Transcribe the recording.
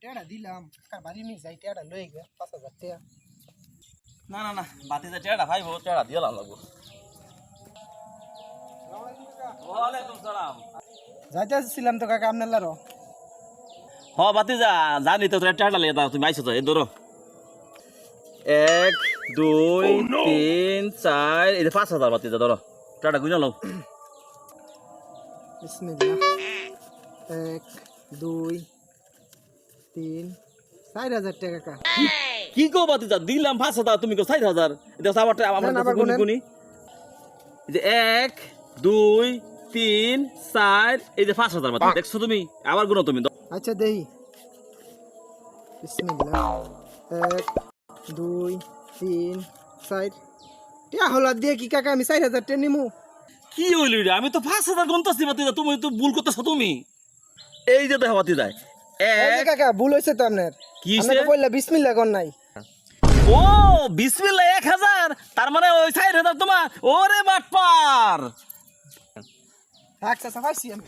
টেড়া দিলাম কার বাড়ি নিয়ে যাই টেড়া লই গে 5000 টাকা না না না বাতি যে টেড়া ভাইবো টেড়া দিলাম লাগবো ওয়ালাইকুম সালাম যাইতেছিলাম তো কাকা আপনার লারো হ বাতি যা জানি তো টেড়া লিয়ে দাও তুমি আইছো তো এই ধরো 1 2 3 4 এই 5000 বাতি যা ধরো টেড়া গুনা লও বিসমিল্লাহ 1 2 3 4000 টাকা কাকা কি গো বাতি যা দিলাম 5000 তুমি কো 4000 এটা সাবারটা আমার না, কাছে আবার গুনেন। গুনি এই যে 1 2 3 4 এই যে 5000 বাতি দেখছো তুমি আবার গুনো তুমি আচ্ছা দেই বিসমিল্লাহ 1 2 3 4 টিয়া হলা দিয়ে কি কাকা আমি 4000 টাকা নিমু কি হইল রে আমি তো 5000 গুনতাছি বাতি যা তুমি তো ভুল করতেছো তুমি এই যে দেখো বাতি যায় এই যে কাকা ভুল হইছে তো আপনার কি আপনি তো হইছে? কইলা বিসমিল্লাহ কোন নাই ও বিসমিল্লাহ 1000 তার মানে ওই 4000 তোমার ওরে বাটপার আচ্ছা সাফাইছি আমি